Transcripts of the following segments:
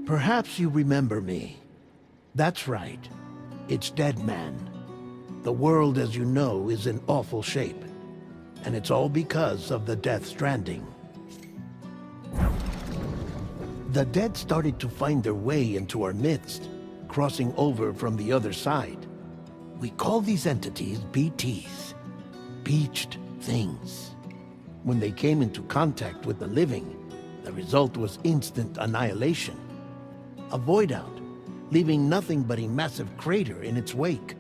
Perhaps you remember me. That's right. It's Dead Man. The world, as you know, is in awful shape. And it's all because of the Death Stranding. The dead started to find their way into our midst, crossing over from the other side. We call these entities BTs, Beached Things. When they came into contact with the living, the result was instant annihilation. A void out, leaving nothing but a massive crater in its wake.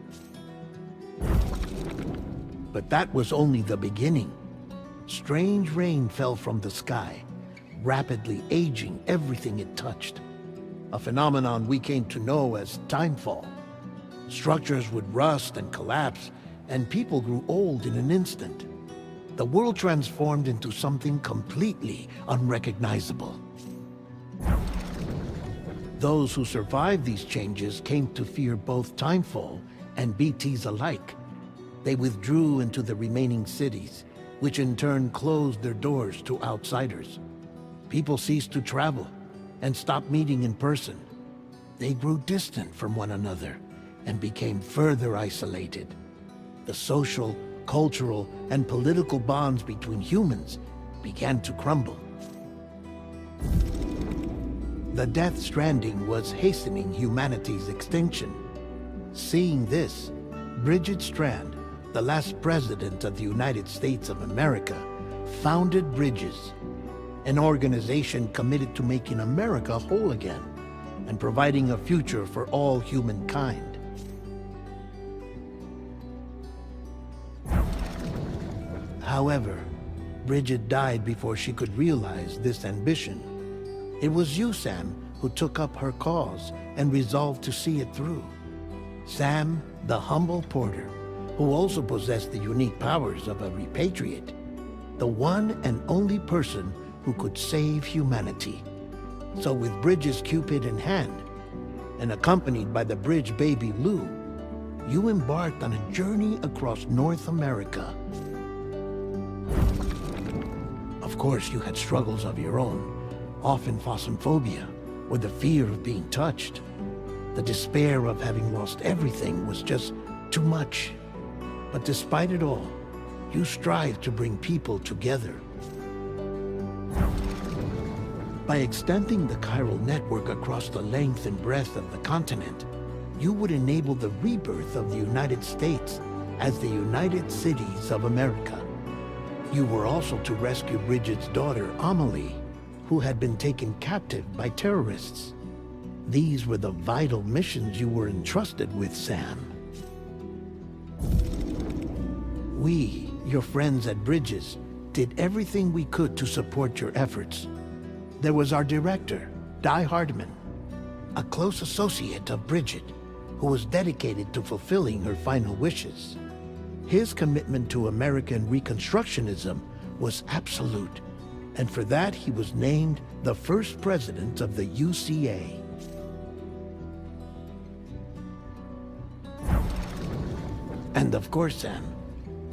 But that was only the beginning. Strange rain fell from the sky, rapidly aging everything it touched. A phenomenon we came to know as timefall. Structures would rust and collapse, and people grew old in an instant. The world transformed into something completely unrecognizable. Those who survived these changes came to fear both timefall and BTs alike. They withdrew into the remaining cities, which in turn closed their doors to outsiders. People ceased to travel and stopped meeting in person. They grew distant from one another and became further isolated. The social, cultural, and political bonds between humans began to crumble. The Death Stranding was hastening humanity's extinction. Seeing this, Bridget Strand, the last president of the United States of America, founded Bridges, an organization committed to making America whole again and providing a future for all humankind. However, Bridget died before she could realize this ambition. It was you, Sam, who took up her cause and resolved to see it through. Sam, the humble porter, who also possessed the unique powers of a repatriate, the one and only person who could save humanity. So with Bridges' Cupid in hand, and accompanied by the bridge baby Lou, you embarked on a journey across North America. Of course, you had struggles of your own, often phasmophobia, or the fear of being touched. The despair of having lost everything was just too much. But despite it all, you strived to bring people together. By extending the chiral network across the length and breadth of the continent, you would enable the rebirth of the United States as the United Cities of America. You were also to rescue Bridget's daughter, Amelie, who had been taken captive by terrorists. These were the vital missions you were entrusted with, Sam. We, your friends at Bridges, did everything we could to support your efforts. There was our director, Di Hardman, a close associate of Bridget, who was dedicated to fulfilling her final wishes. His commitment to American Reconstructionism was absolute, and for that he was named the first president of the UCA. And of course, Sam,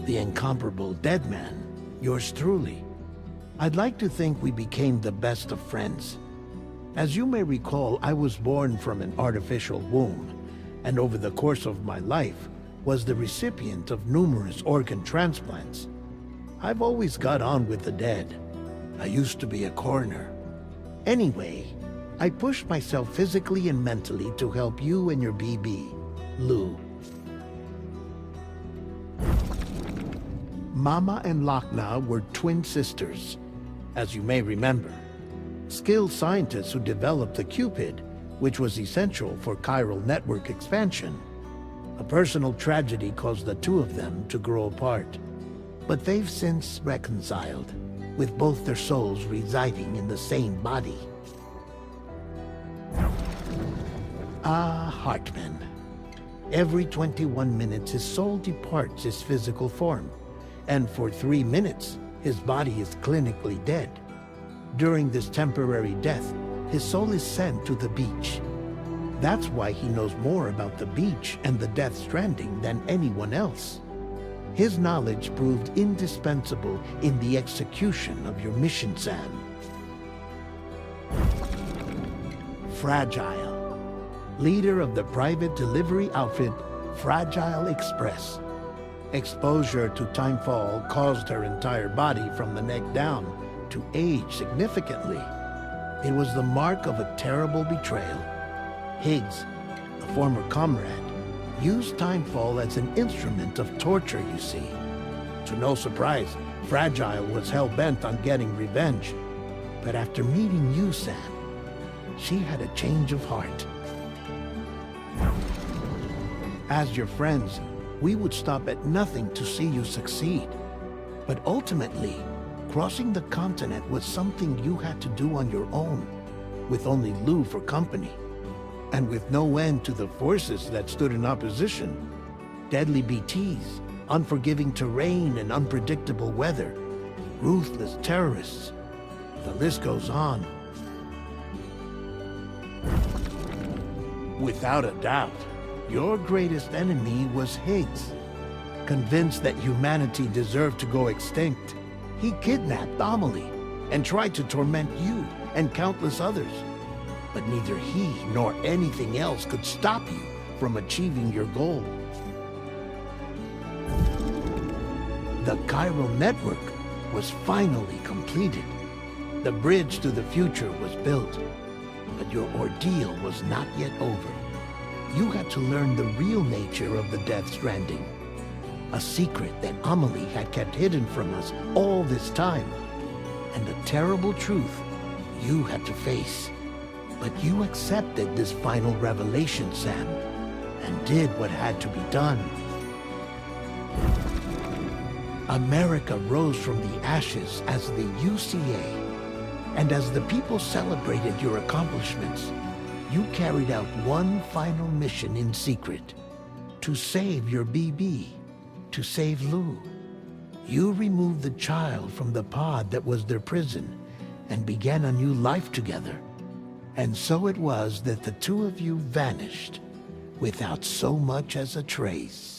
the incomparable Dead Man, yours truly. I'd like to think we became the best of friends. As you may recall, I was born from an artificial womb, and over the course of my life, was the recipient of numerous organ transplants. I've always got on with the dead. I used to be a coroner. Anyway, I pushed myself physically and mentally to help you and your BB, Lou. Mama and Lakna were twin sisters, as you may remember. Skilled scientists who developed the Cupid, which was essential for chiral network expansion. A personal tragedy caused the two of them to grow apart. But they've since reconciled, with both their souls residing in the same body. Ah, Hartman. Every 21 minutes his soul departs his physical form, and for 3 minutes his body is clinically dead. During this temporary death, his soul is sent to the beach. That's why he knows more about the beach and the Death Stranding than anyone else. His knowledge proved indispensable in the execution of your mission, Sam. Fragile, leader of the private delivery outfit Fragile Express. Exposure to timefall caused her entire body from the neck down to age significantly. It was the mark of a terrible betrayal. Higgs, a former comrade, used timefall as an instrument of torture, you see. To no surprise, Fragile was hell-bent on getting revenge. But after meeting you, Sam, she had a change of heart. As your friends, we would stop at nothing to see you succeed. But ultimately, crossing the continent was something you had to do on your own, with only Lou for company. And with no end to the forces that stood in opposition. Deadly BTs, unforgiving terrain and unpredictable weather, ruthless terrorists. The list goes on. Without a doubt, your greatest enemy was Higgs. Convinced that humanity deserved to go extinct, he kidnapped Amelie and tried to torment you and countless others. But neither he nor anything else could stop you from achieving your goal. The chiral network was finally completed. The bridge to the future was built. But your ordeal was not yet over. You had to learn the real nature of the Death Stranding. A secret that Amelie had kept hidden from us all this time. And the terrible truth you had to face. But you accepted this final revelation, Sam, and did what had to be done. America rose from the ashes as the UCA. And as the people celebrated your accomplishments, you carried out one final mission in secret. To save your BB. To save Lou. You removed the child from the pod that was their prison and began a new life together. And so it was that the two of you vanished without so much as a trace.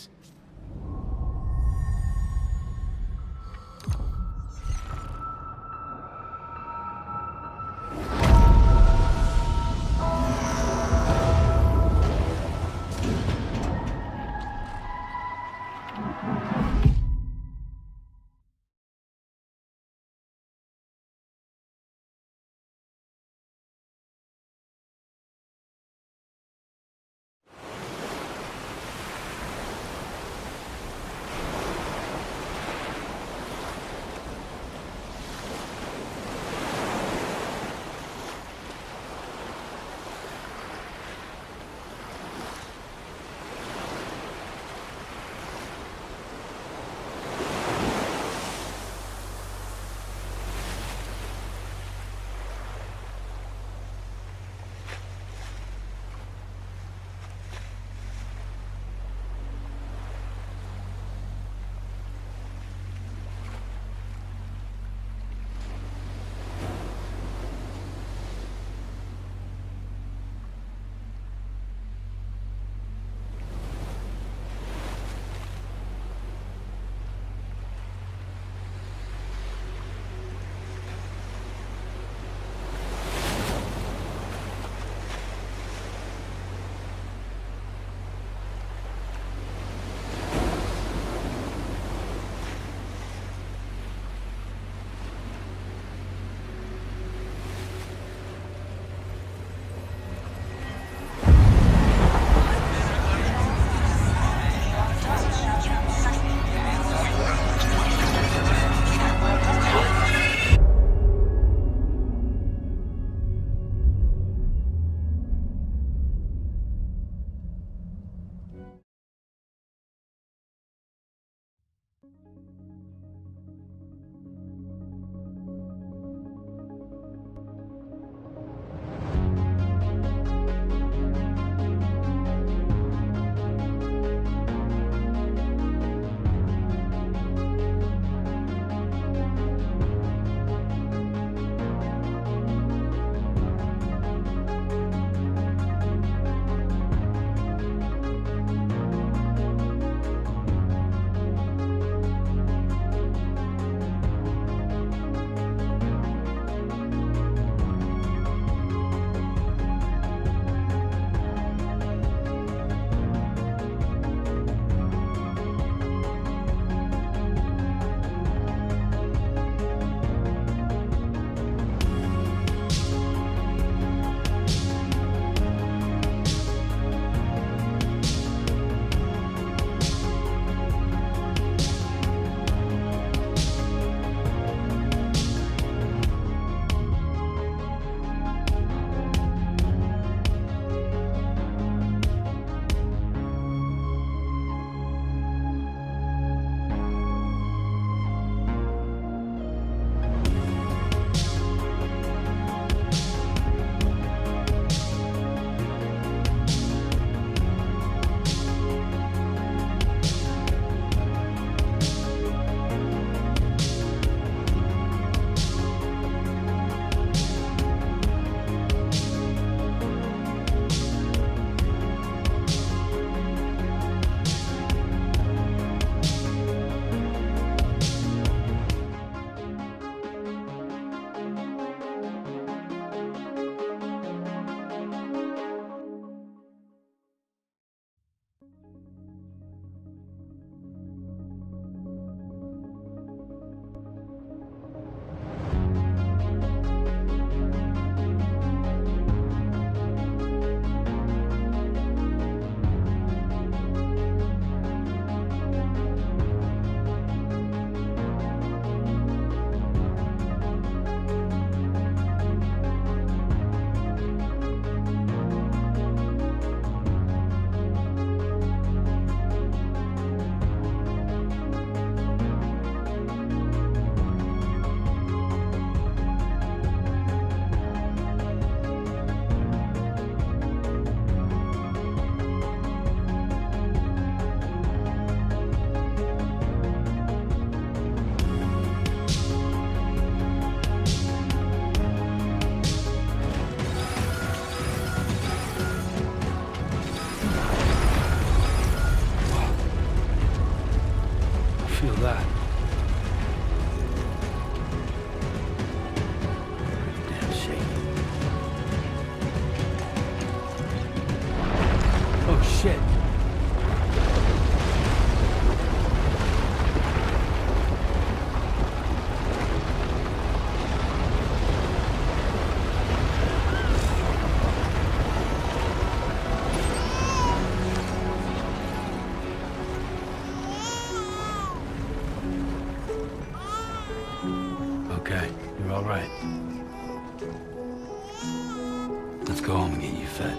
go home and get you fed.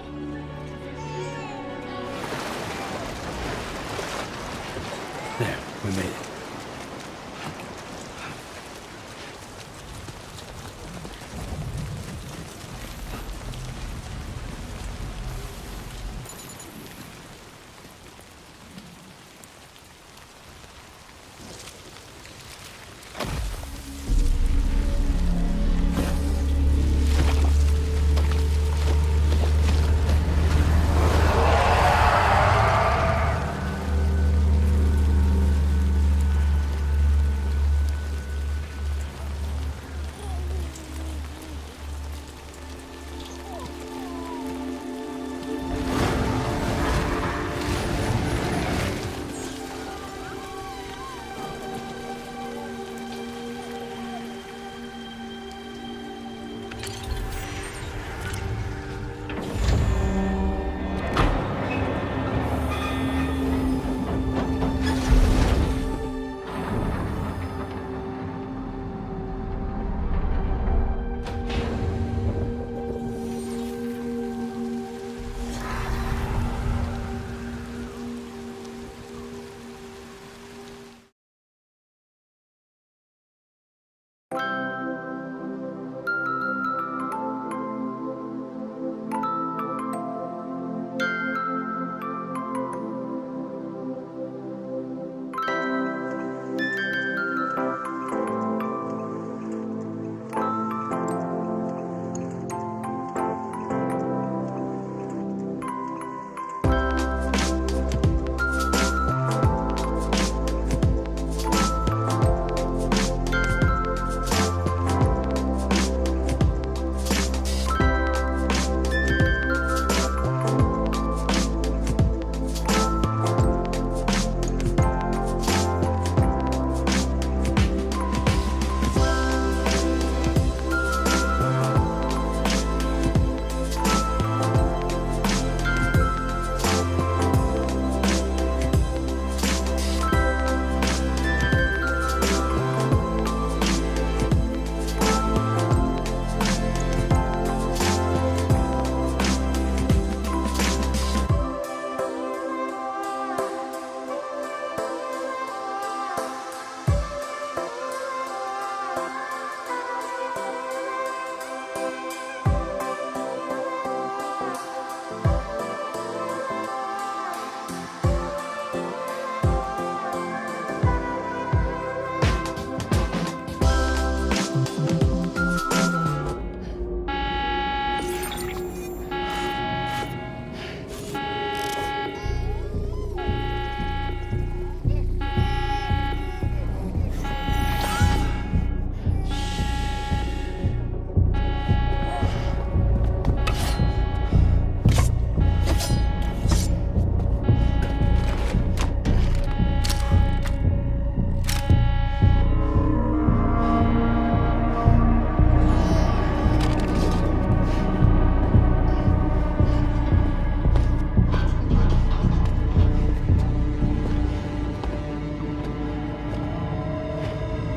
There, we made it.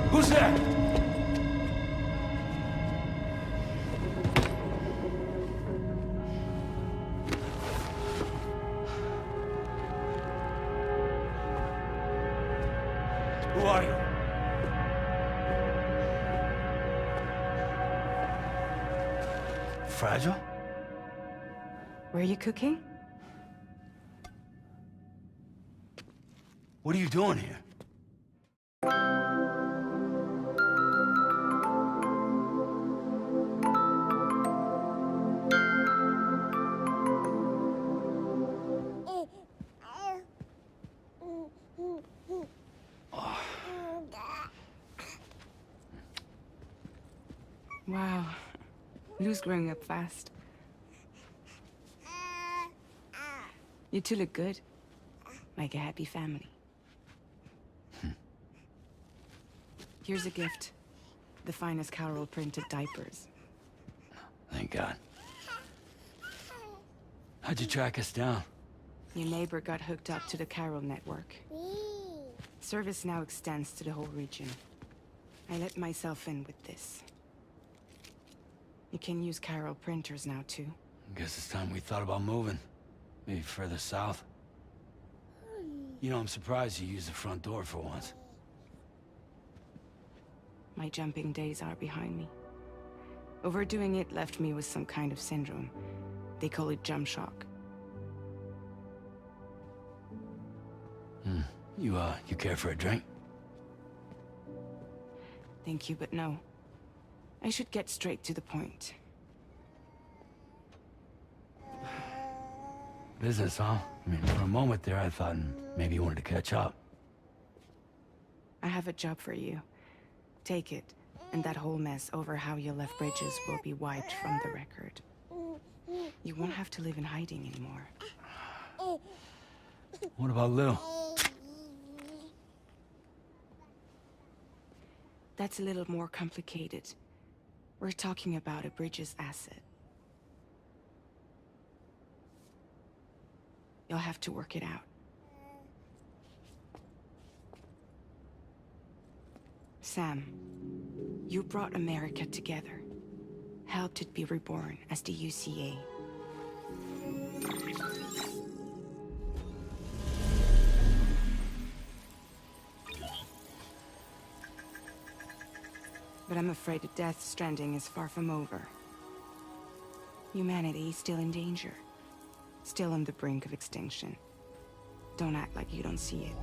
Who's there? Who are you? Fragile? Were you cooking? What are you doing here? Wow. Lou's growing up fast. You two look good. Like a happy family. Here's a gift. The finest Carol printed diapers. Thank God. How'd you track us down? Your neighbor got hooked up to the Carol network. Service now extends to the whole region. I let myself in with this. You can use Carol printers now too. Guess it's time we thought about moving. Maybe further south. You know, I'm surprised you used the front door for once. My jumping days are behind me. Overdoing it left me with some kind of syndrome. They call it jump shock. You care for a drink? Thank you, but no. I should get straight to the point. Business, huh? I mean, for a moment there, I thought maybe you wanted to catch up. I have a job for you. Take it, and that whole mess over how you left Bridges will be wiped from the record. You won't have to live in hiding anymore. What about Lil? That's a little more complicated. We're talking about a Bridges asset. You'll have to work it out. Sam, you brought America together. Helped it be reborn as the UCA. But I'm afraid that Death Stranding is far from over. Humanity is still in danger. Still on the brink of extinction. Don't act like you don't see it.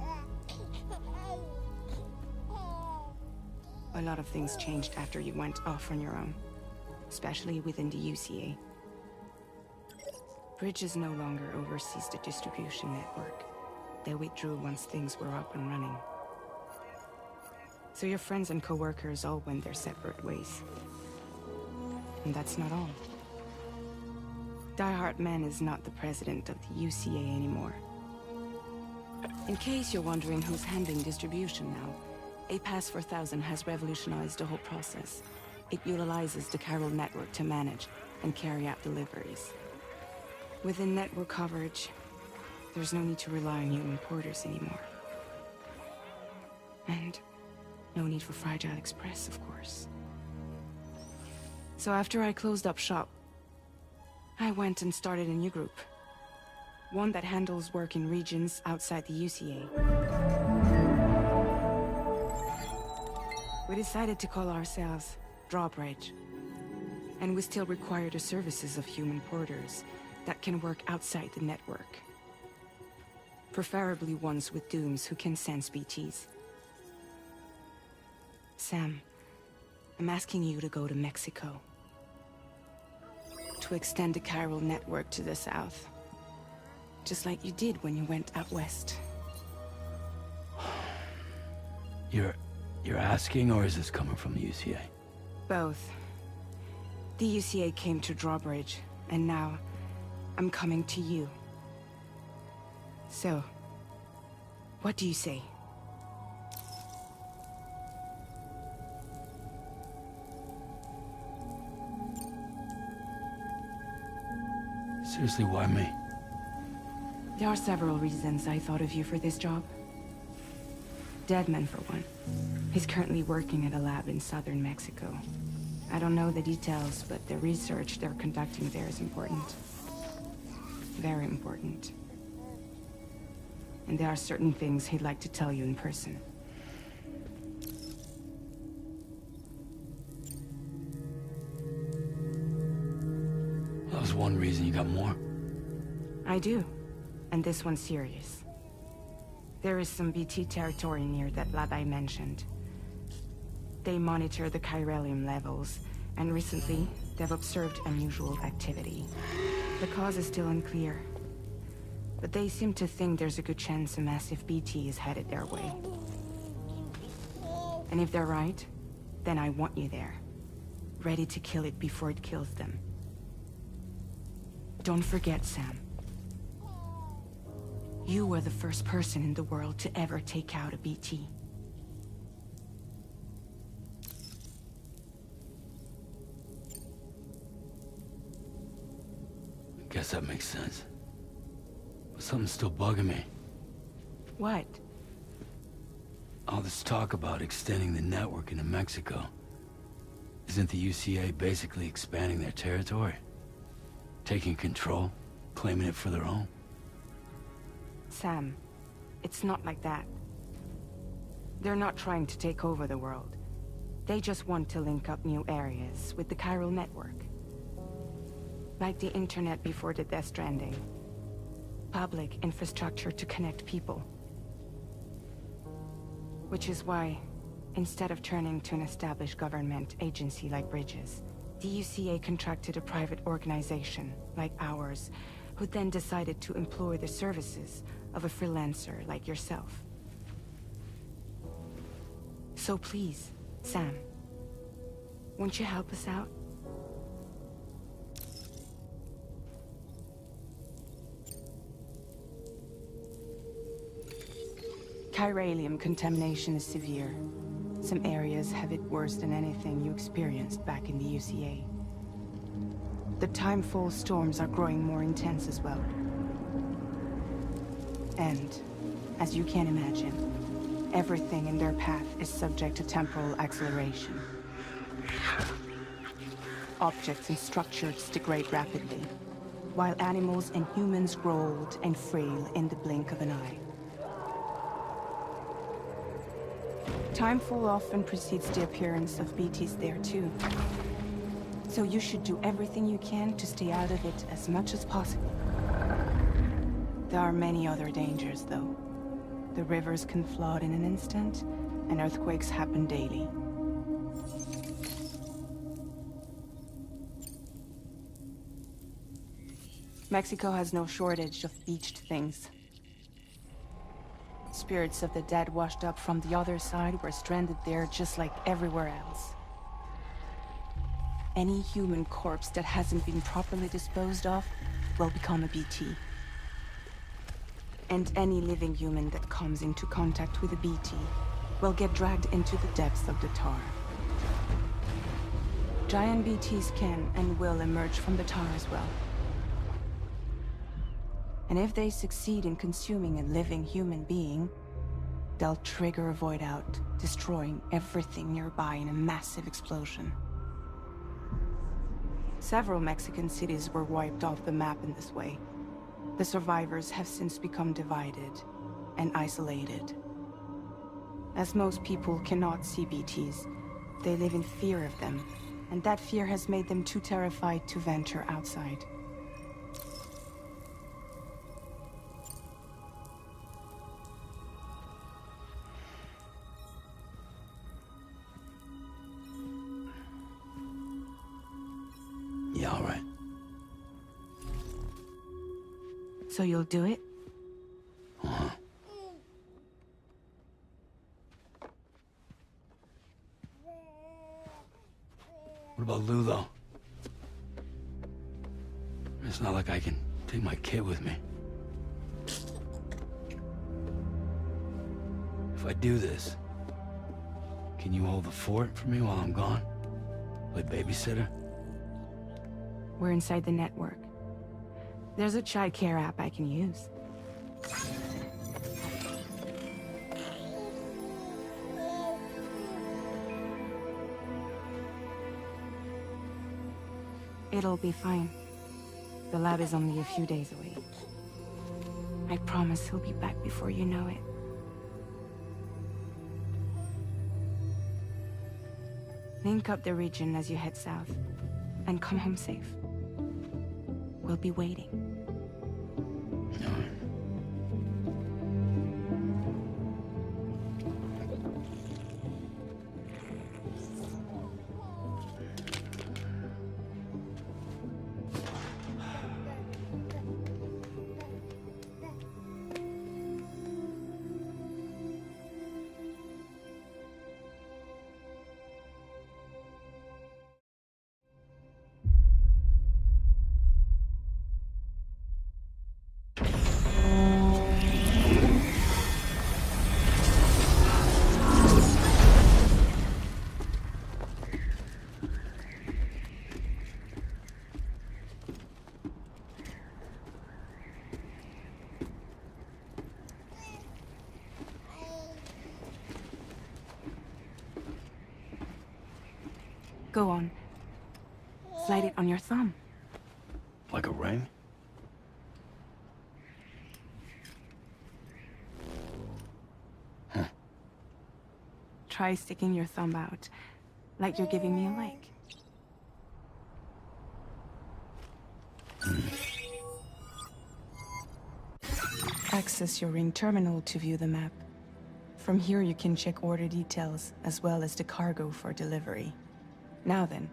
A lot of things changed after you went off on your own. Especially within the UCA. Bridges no longer oversees the distribution network. They withdrew once things were up and running. So your friends and co-workers all went their separate ways. And that's not all. Die Hard Man is not the president of the UCA anymore. In case you're wondering who's handling distribution now, A Pass 4000 has revolutionized the whole process. It utilizes the Chiral network to manage and carry out deliveries. Within network coverage, there's no need to rely on human porters anymore. And no need for Fragile Express, of course. So after I closed up shop, I went and started a new group. One that handles work in regions outside the UCA. We decided to call ourselves Drawbridge. And we still require the services of human porters that can work outside the network. Preferably ones with dooms who can sense BTs. Sam, I'm asking you to go to Mexico. To extend the Chiral network to the south. Just like you did when you went out west. You're asking, or is this coming from the UCA? Both. The UCA came to Drawbridge, and now I'm coming to you. So, what do you say? Seriously, why me? There are several reasons I thought of you for this job. Deadman, for one. He's currently working at a lab in southern Mexico. I don't know the details, but the research they're conducting there is important. Very important. And there are certain things he'd like to tell you in person. That was one reason. You got more? I do. And this one's serious. There is some BT territory near that lab I mentioned. They monitor the chiralium levels, and recently, they've observed unusual activity. The cause is still unclear, but they seem to think there's a good chance a massive BT is headed their way. And if they're right, then I want you there, ready to kill it before it kills them. Don't forget, Sam. You were the first person in the world to ever take out a BT. Guess that makes sense. But something's still bugging me. What? All this talk about extending the network into Mexico. Isn't the UCA basically expanding their territory? Taking control, claiming it for their own. Sam, it's not like that. They're not trying to take over the world. They just want to link up new areas with the chiral network. Like the internet before the Death Stranding. Public infrastructure to connect people. Which is why, instead of turning to an established government agency like Bridges, the UCA contracted a private organization, like ours, who then decided to employ the services of a freelancer like yourself. So please, Sam, won't you help us out? Chiralium contamination is severe. Some areas have it worse than anything you experienced back in the UCA. The timefall storms are growing more intense as well. And, as you can imagine, everything in their path is subject to temporal acceleration. Objects and structures degrade rapidly, while animals and humans grow old and frail in the blink of an eye. Timefall often precedes the appearance of BTs there too. So you should do everything you can to stay out of it as much as possible. There are many other dangers though. The rivers can flood in an instant, and earthquakes happen daily. Mexico has no shortage of beached things. Spirits of the dead washed up from the other side were stranded there just like everywhere else. Any human corpse that hasn't been properly disposed of will become a BT. And any living human that comes into contact with a BT will get dragged into the depths of the tar. Giant BTs can and will emerge from the tar as well. And if they succeed in consuming a living human being, they'll trigger a void out, destroying everything nearby in a massive explosion. Several Mexican cities were wiped off the map in this way. The survivors have since become divided and isolated. As most people cannot see BTs, they live in fear of them, and that fear has made them too terrified to venture outside. Yeah, all right. So you'll do it? Uh-huh. What about Lou, though? It's not like I can take my kid with me. If I do this, can you hold the fort for me while I'm gone? Play babysitter? We're inside the network. There's a child care app I can use. It'll be fine. The lab is only a few days away. I promise he'll be back before you know it. Link up the region as you head south, and come home safe. We'll be waiting. All right. Go on. Slide it on your thumb. Like a ring? Huh. Try sticking your thumb out, like you're giving me a like. Access your ring terminal to view the map. From here you can check order details, as well as the cargo for delivery. Now then,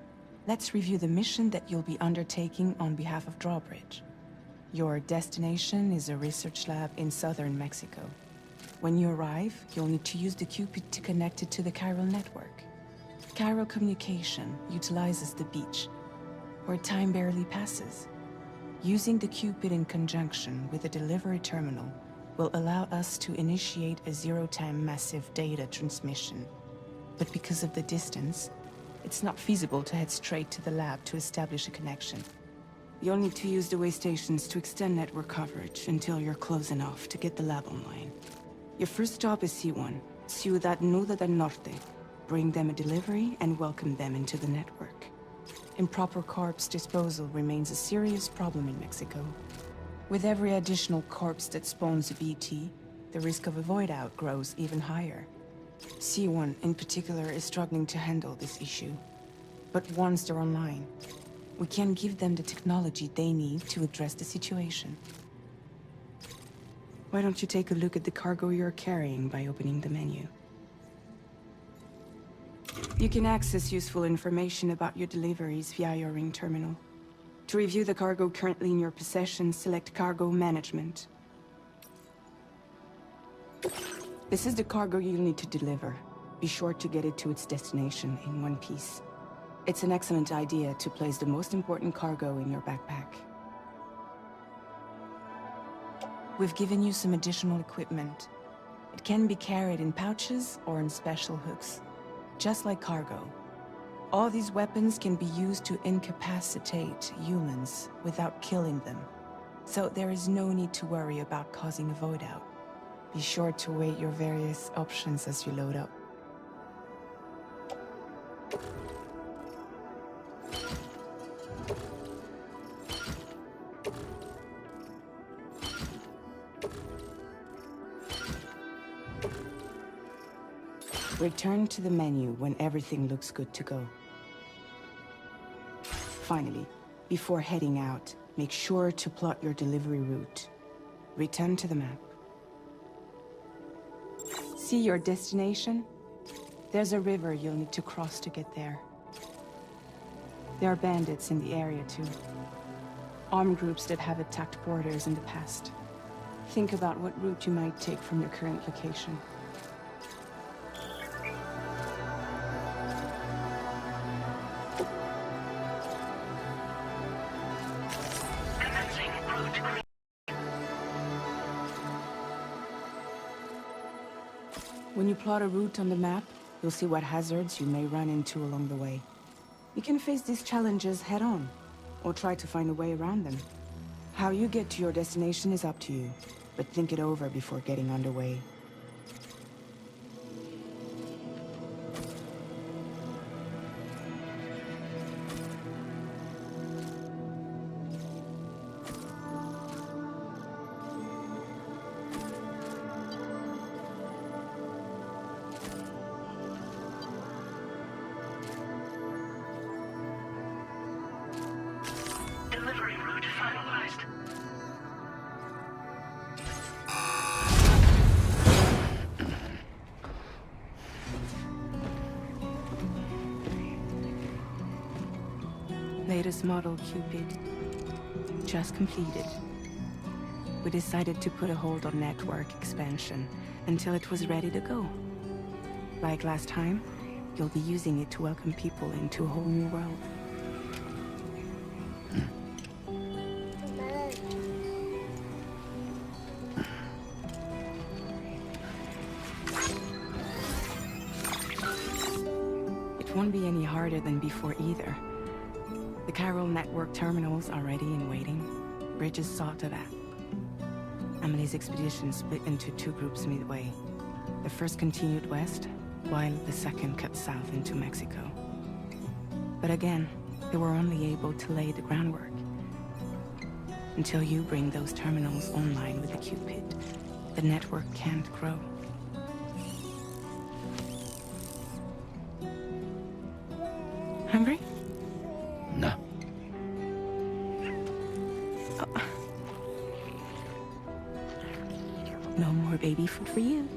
let's review the mission that you'll be undertaking on behalf of Drawbridge. Your destination is a research lab in southern Mexico. When you arrive, you'll need to use the Cupid to connect it to the chiral network. Chiral communication utilizes the beach, where time barely passes. Using the Cupid in conjunction with the delivery terminal will allow us to initiate a zero-time massive data transmission. But because of the distance, it's not feasible to head straight to the lab to establish a connection. You'll need to use the way stations to extend network coverage until you're close enough to get the lab online. Your first stop is C1, Ciudad Nuda del Norte. Bring them a delivery and welcome them into the network. Improper corpse disposal remains a serious problem in Mexico. With every additional corpse that spawns a BT, the risk of a void out grows even higher. C1 in particular is struggling to handle this issue. But once they're online, we can give them the technology they need to address the situation. Why don't you take a look at the cargo you're carrying by opening the menu? You can access useful information about your deliveries via your ring terminal. To review the cargo currently in your possession, select Cargo Management. This is the cargo you'll need to deliver. Be sure to get it to its destination in one piece. It's an excellent idea to place the most important cargo in your backpack. We've given you some additional equipment. It can be carried in pouches or in special hooks, just like cargo. All these weapons can be used to incapacitate humans without killing them. So there is no need to worry about causing a void out. Be sure to weigh your various options as you load up. Return to the menu when everything looks good to go. Finally, before heading out, make sure to plot your delivery route. Return to the map. See your destination? There's a river you'll need to cross to get there. There are bandits in the area too. Armed groups that have attacked borders in the past. Think about what route you might take from your current location. When you plot a route on the map, you'll see what hazards you may run into along the way. You can face these challenges head-on, or try to find a way around them. How you get to your destination is up to you, but think it over before getting underway. Delivery route finalized. Latest model Cupid. Just completed. We decided to put a hold on network expansion until it was ready to go. Like last time, you'll be using it to welcome people into a whole new world. It won't be any harder than before either. The chiral network terminals are ready and waiting. Bridges saw to that. Emily's expedition split into two groups midway. The first continued west, while the second cut south into Mexico. But again, they were only able to lay the groundwork. Until you bring those terminals online with the Cupid, the network can't grow. Hungry? No. Oh. No more baby food for you.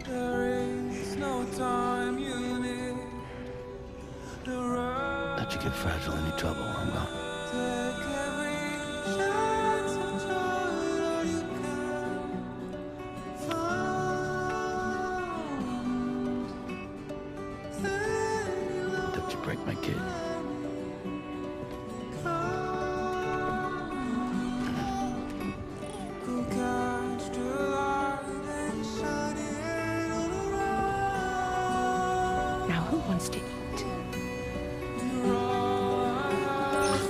There is no time you need to run. Let you get fragile any trouble while I'm gone. Take every chance and try all you can find. Don't you break my kid. Go catch the light and shine it all around. Now who wants to eat? You're all I have.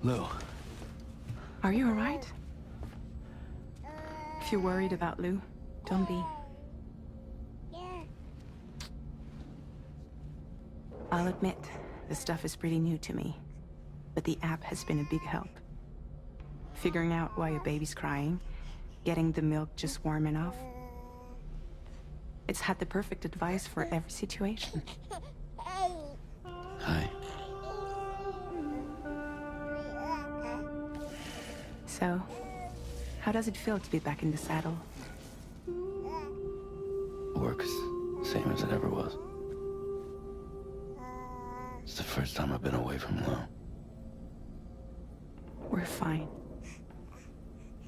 Lou. Are you alright? If you're worried about Lou, don't be. I'll admit, this stuff is pretty new to me, but the app has been a big help. Figuring out why a baby's crying, getting the milk just warm enough. It's had the perfect advice for every situation. Hi. So, how does it feel to be back in the saddle? Work's same as it ever was. It's the first time I've been away from Lou. We're fine.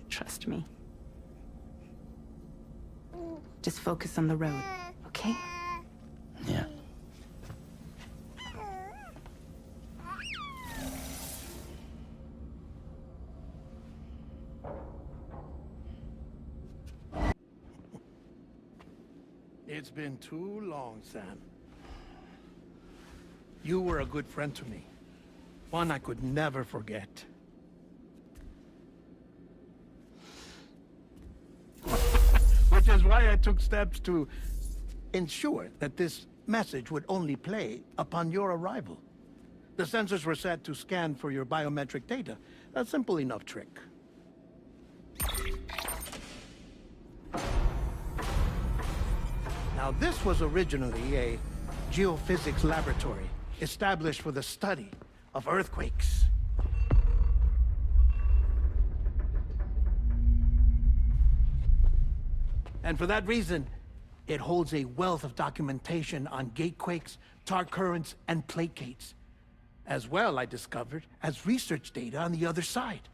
Trust me. Just focus on the road, okay? Yeah. It's been too long, Sam. You were a good friend to me. One I could never forget. Which is why I took steps to ensure that this message would only play upon your arrival. The sensors were set to scan for your biometric data. A simple enough trick. Now, this was originally a geophysics laboratory established for the study of earthquakes. And for that reason, it holds a wealth of documentation on gatequakes, tar currents, and placates. As well, I discovered, as research data on the other side.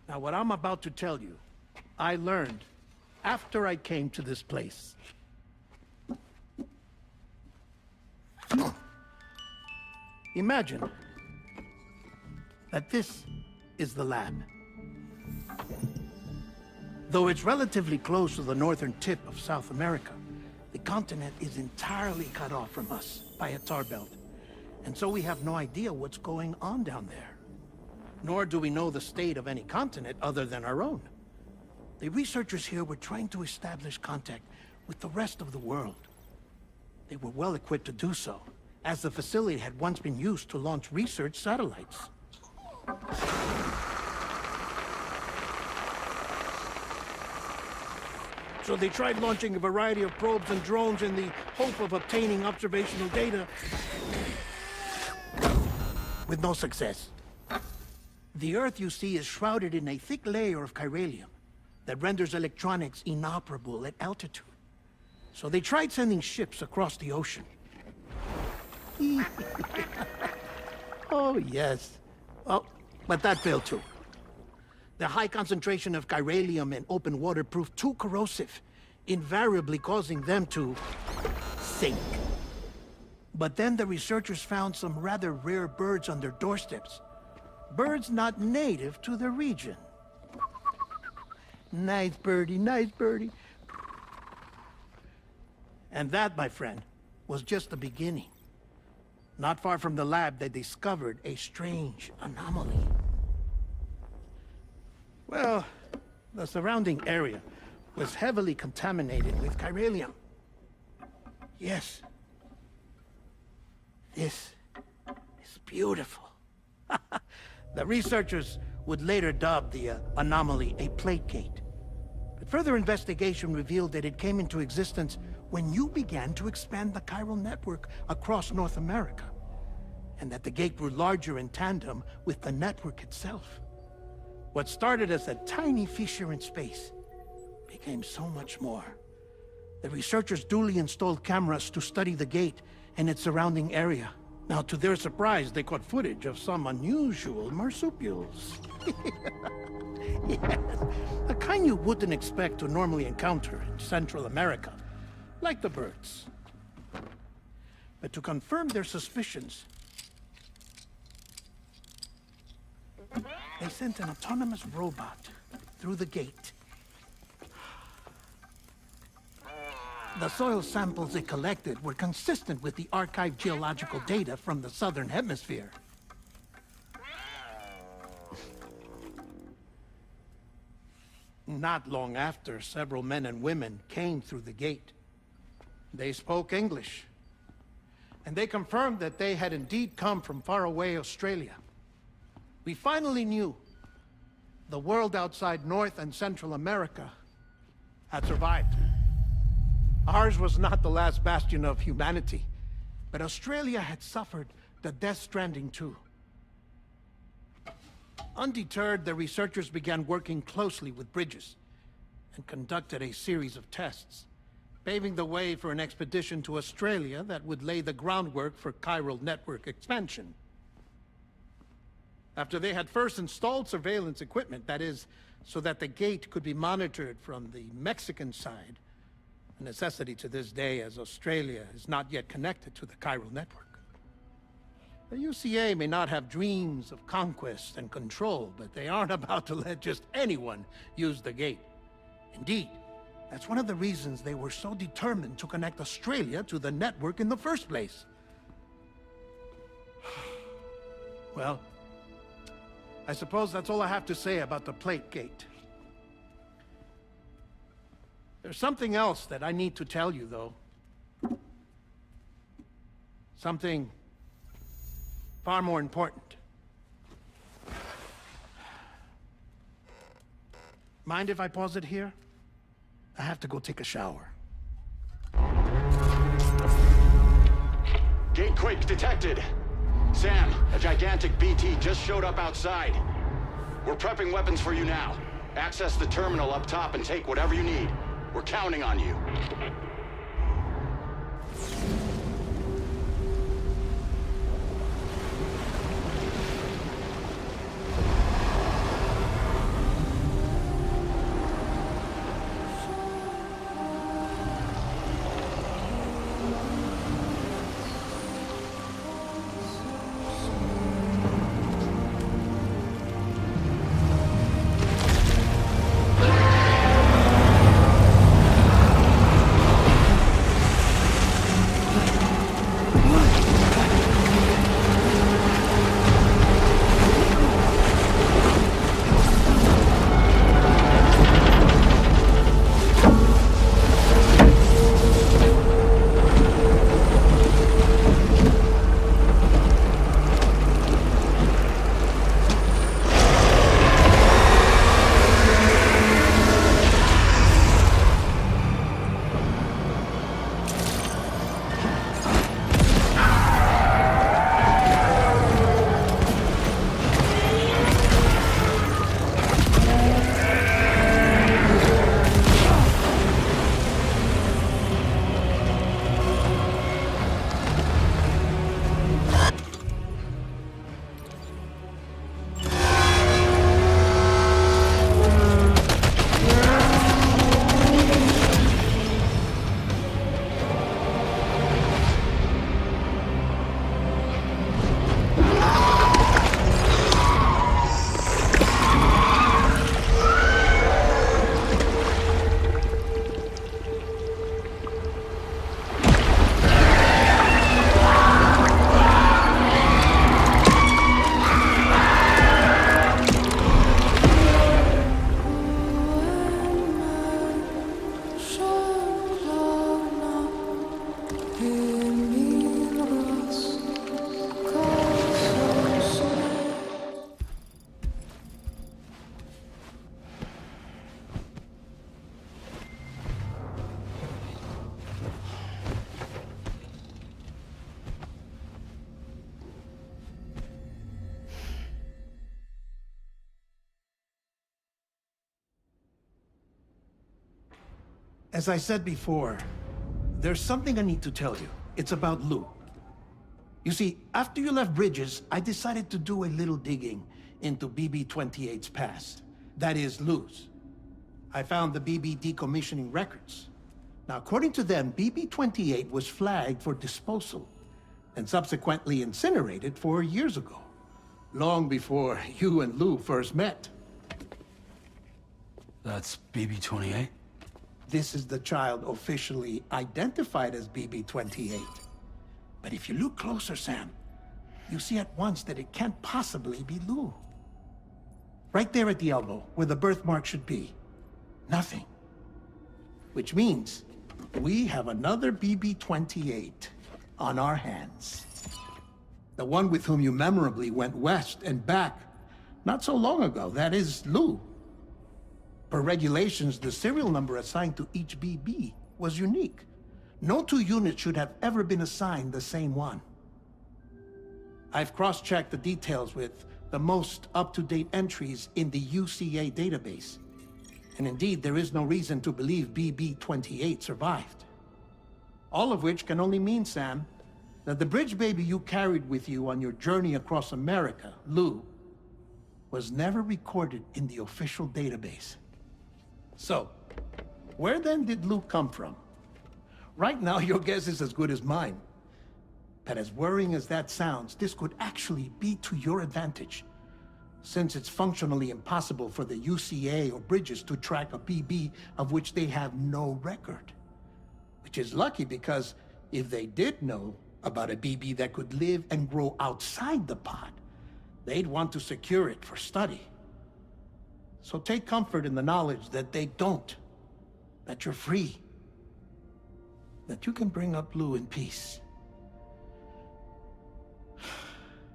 Now, what I'm about to tell you, I learned after I came to this place. Imagine that this is the lab. Though it's relatively close to the northern tip of South America, the continent is entirely cut off from us by a tar belt. And so we have no idea what's going on down there. Nor do we know the state of any continent other than our own. The researchers here were trying to establish contact with the rest of the world. They were well equipped to do so, as the facility had once been used to launch research satellites. So they tried launching a variety of probes and drones in the hope of obtaining observational data, with no success. The Earth, you see, is shrouded in a thick layer of chiralium that renders electronics inoperable at altitude. So they tried sending ships across the ocean. Oh, yes. Oh, but that failed too. The high concentration of chiralium in open water proved too corrosive, invariably causing them to sink. But then the researchers found some rather rare birds on their doorsteps. Birds not native to the region. Nice birdie, nice birdie. And that, my friend, was just the beginning. Not far from the lab, they discovered a strange anomaly. Well, the surrounding area was heavily contaminated with chiralium. Yes. This is beautiful. The researchers would later dub the anomaly a plate gate. But further investigation revealed that it came into existence when you began to expand the chiral network across North America, and that the gate grew larger in tandem with the network itself. What started as a tiny fissure in space became so much more. The researchers duly installed cameras to study the gate and its surrounding area. Now, to their surprise, they caught footage of some unusual marsupials. Yes, a kind you wouldn't expect to normally encounter in Central America, like the birds. But to confirm their suspicions, they sent an autonomous robot through the gate. The soil samples it collected were consistent with the archived geological data from the southern hemisphere. Not long after, several men and women came through the gate. They spoke English, and they confirmed that they had indeed come from faraway Australia. We finally knew the world outside North and Central America had survived. Ours was not the last bastion of humanity, but Australia had suffered the death stranding too. Undeterred, the researchers began working closely with Bridges and conducted a series of tests, paving the way for an expedition to Australia that would lay the groundwork for chiral network expansion. After they had first installed surveillance equipment, that is, so that the gate could be monitored from the Mexican side, a necessity to this day as Australia is not yet connected to the chiral network. The UCA may not have dreams of conquest and control, but they aren't about to let just anyone use the gate. Indeed, that's one of the reasons they were so determined to connect Australia to the network in the first place. Well, I suppose that's all I have to say about the plate gate. There's something else that I need to tell you, though. Something far more important. Mind if I pause it here? I have to go take a shower. Gate quake detected. Sam, a gigantic BT just showed up outside. We're prepping weapons for you now. Access the terminal up top and take whatever you need. We're counting on you. As I said before, there's something I need to tell you. It's about Lou. You see, after you left Bridges, I decided to do a little digging into BB-28's past. That is, Lou's. I found the BB decommissioning records. Now, according to them, BB-28 was flagged for disposal and subsequently incinerated 4 years ago, long before you and Lou first met. That's BB-28? This is the child officially identified as BB-28. But if you look closer, Sam, you see at once that it can't possibly be Lou. Right there at the elbow, where the birthmark should be. Nothing. Which means we have another BB-28 on our hands. The one with whom you memorably went west and back not so long ago. That is Lou. Per regulations, the serial number assigned to each BB was unique. No two units should have ever been assigned the same one. I've cross-checked the details with the most up-to-date entries in the UCA database. And indeed, there is no reason to believe BB-28 survived. All of which can only mean, Sam, that the bridge baby you carried with you on your journey across America, Lou, was never recorded in the official database. So, where then did Lou come from? Right now, your guess is as good as mine. But as worrying as that sounds, this could actually be to your advantage, since it's functionally impossible for the UCA or Bridges to track a BB of which they have no record. Which is lucky, because if they did know about a BB that could live and grow outside the pod, they'd want to secure it for study. So take comfort in the knowledge that they don't, that you're free, that you can bring up Lou in peace.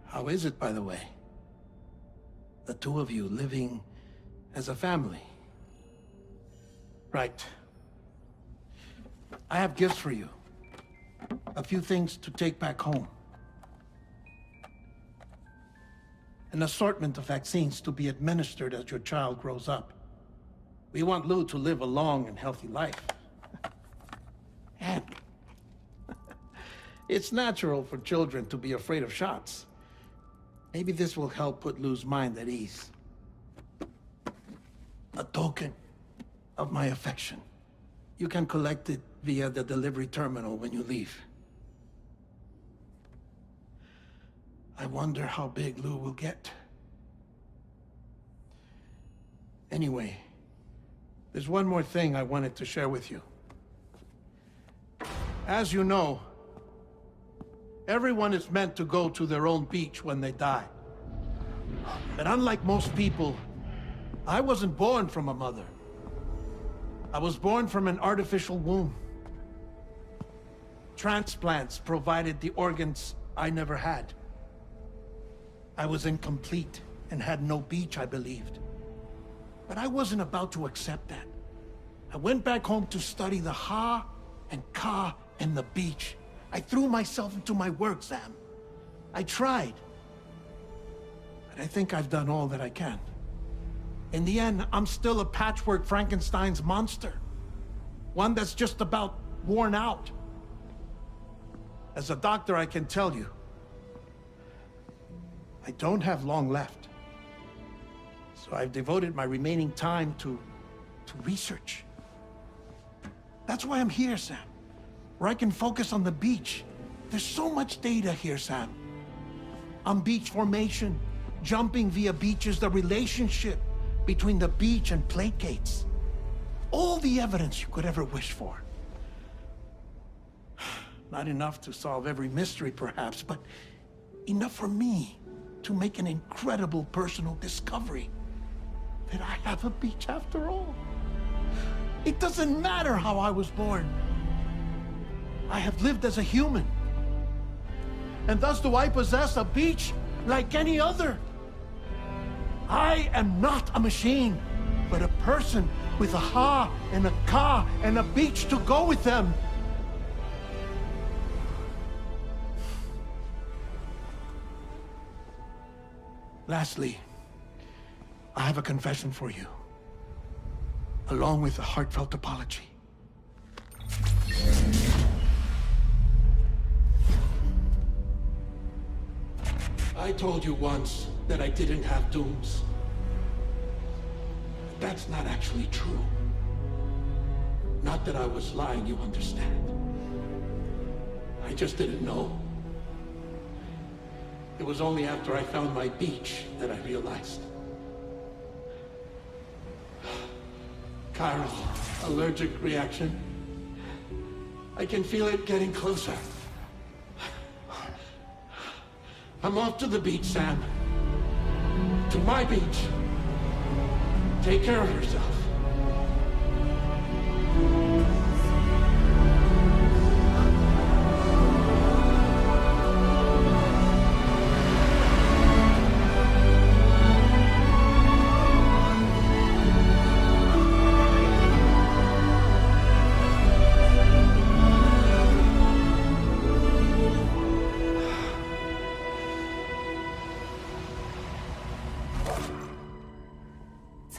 How is it, by the way? The two of you living as a family. Right. I have gifts for you. A few things to take back home. An assortment of vaccines to be administered as your child grows up. We want Lou to live a long and healthy life. And it's natural for children to be afraid of shots. Maybe this will help put Lou's mind at ease. A token of my affection. You can collect it via the delivery terminal when you leave. I wonder how big Lou will get. Anyway, there's one more thing I wanted to share with you. As you know, everyone is meant to go to their own beach when they die. But unlike most people, I wasn't born from a mother. I was born from an artificial womb. Transplants provided the organs I never had. I was incomplete and had no beach, I believed. But I wasn't about to accept that. I went back home to study the Ha and Ka and the beach. I threw myself into my work, Sam. I tried. But I think I've done all that I can. In the end, I'm still a patchwork Frankenstein's monster. One that's just about worn out. As a doctor, I can tell you, I don't have long left. So I've devoted my remaining time to research. That's why I'm here, Sam. Where I can focus on the beach. There's so much data here, Sam. On beach formation, jumping via beaches, the relationship between the beach and plate gates. All the evidence you could ever wish for. Not enough to solve every mystery, perhaps, but enough for me to make an incredible personal discovery that I have a beach after all. It doesn't matter how I was born. I have lived as a human. And thus do I possess a beach like any other. I am not a machine, but a person with a Ha and a Ka and a beach to go with them. Lastly, I have a confession for you, along with a heartfelt apology. I told you once that I didn't have dooms. But that's not actually true. Not that I was lying, you understand. I just didn't know. It was only after I found my beach that I realized. Chiral allergic reaction. I can feel it getting closer. I'm off to the beach, Sam. To my beach. Take care of yourself.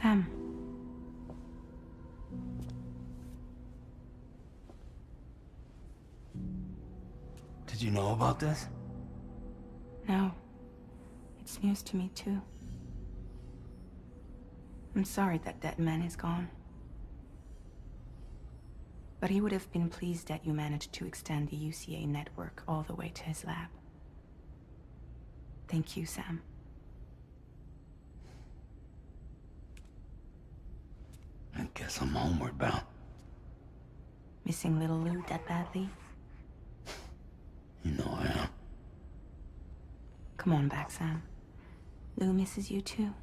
Sam. Did you know about this? No. It's news to me, too. I'm sorry that that man is gone. But he would have been pleased that you managed to extend the UCA network all the way to his lab. Thank you, Sam. I guess I'm homeward bound. Missing little Lou that badly? You know I am. Come on back, Sam. Lou misses you too.